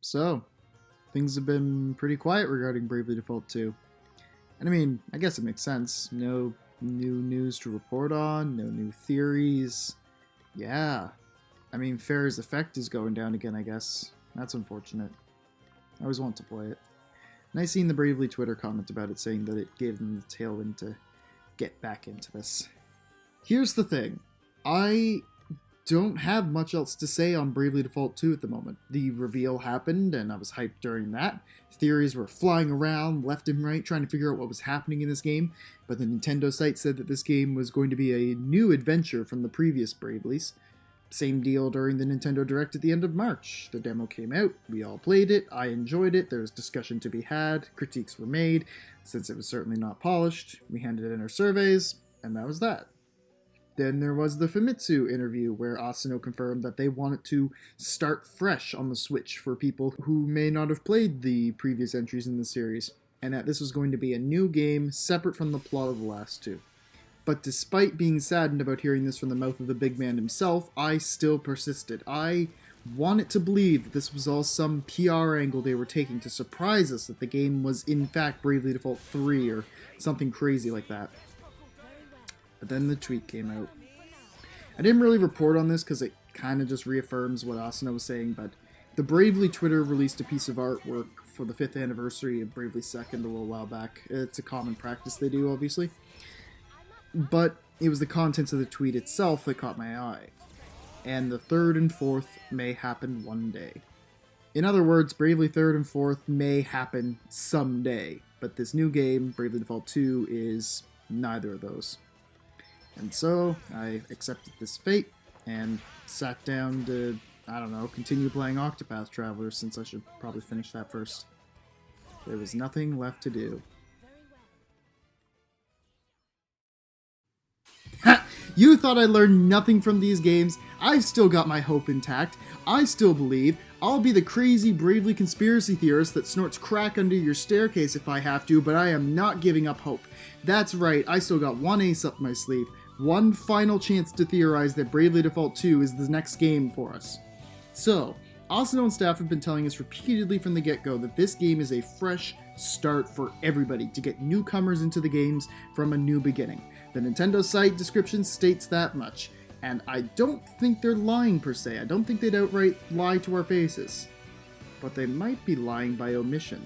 So, things have been pretty quiet regarding Bravely Default 2. And I mean, I guess it makes sense. No new news to report on, no new theories. Yeah. I mean, Fair's effect is going down again, I guess. That's unfortunate. I always want to play it. And I seen the Bravely Twitter comment about it saying that it gave them the tailwind to get back into this. Here's the thing. I don't have much else to say on Bravely Default 2 at the moment. The reveal happened, and I was hyped during that. Theories were flying around left and right trying to figure out what was happening in this game, but the Nintendo site said that this game was going to be a new adventure from the previous Bravely's. Same deal during the Nintendo Direct at the end of March. The demo came out, we all played it, I enjoyed it, there was discussion to be had, critiques were made. Since it was certainly not polished, we handed in our surveys, and that was that. Then there was the Famitsu interview where Asano confirmed that they wanted to start fresh on the Switch for people who may not have played the previous entries in the series, and that this was going to be a new game separate from the plot of the last two. But despite being saddened about hearing this from the mouth of the big man himself, I still persisted. I wanted to believe that this was all some PR angle they were taking to surprise us that the game was in fact Bravely Default 3 or something crazy like that. But then the tweet came out. I didn't really report on this because it kind of just reaffirms what Asano was saying, but the Bravely Twitter released a piece of artwork for the 5th anniversary of Bravely 2nd a little while back. It's a common practice they do, obviously. But it was the contents of the tweet itself that caught my eye. And the 3rd and 4th may happen one day. In other words, Bravely 3rd and 4th may happen someday, but this new game, Bravely Default 2, is neither of those. And so, I accepted this fate, and sat down to, I don't know, continue playing Octopath Traveler, since I should probably finish that first. There was nothing left to do. Ha! You thought I learned nothing from these games? I've still got my hope intact. I still believe. I'll be the crazy, bravely conspiracy theorist that snorts crack under your staircase if I have to, but I am not giving up hope. That's right, I still got one ace up my sleeve. One final chance to theorize that Bravely Default 2 is the next game for us. So, Asano and staff have been telling us repeatedly from the get-go that this game is a fresh start for everybody to get newcomers into the games from a new beginning. The Nintendo site description states that much, and I don't think they're lying per se. I don't think they'd outright lie to our faces. But they might be lying by omission.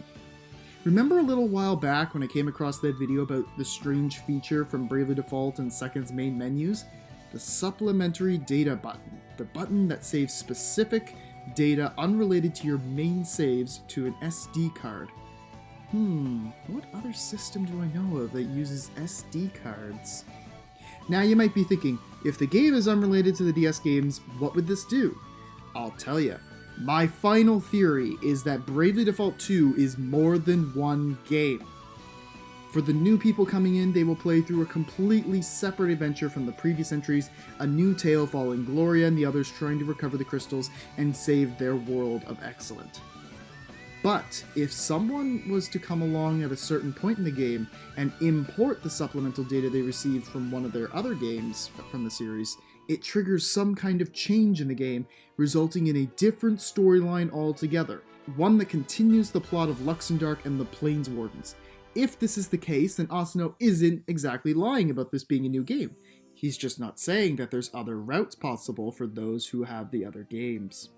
Remember a little while back when I came across that video about the strange feature from Bravely Default and 2nd's main menus? The supplementary data button. The button that saves specific data unrelated to your main saves to an SD card. What other system do I know of that uses SD cards? Now you might be thinking, if the game is unrelated to the DS games, what would this do? I'll tell you. My final theory is that Bravely Default 2 is more than one game. For the new people coming in, they will play through a completely separate adventure from the previous entries, a new tale following Gloria and the others trying to recover the crystals and save their world of Excellent. But if someone was to come along at a certain point in the game and import the supplemental data they received from one of their other games from the series, it triggers some kind of change in the game, resulting in a different storyline altogether, one that continues the plot of Luxendark and the Plainswardens. If this is the case, then Asano isn't exactly lying about this being a new game. He's just not saying that there's other routes possible for those who have the other games.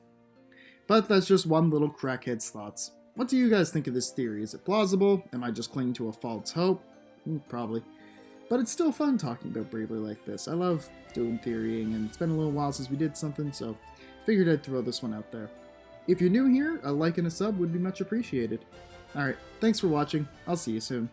But that's just one little crackhead's thoughts. What do you guys think of this theory? Is it plausible? Am I just clinging to a false hope? Probably. But it's still fun talking about Bravely like this. I love doing theorying, and it's been a little while since we did something, so figured I'd throw this one out there. If you're new here, a like and a sub would be much appreciated. Alright, thanks for watching. I'll see you soon.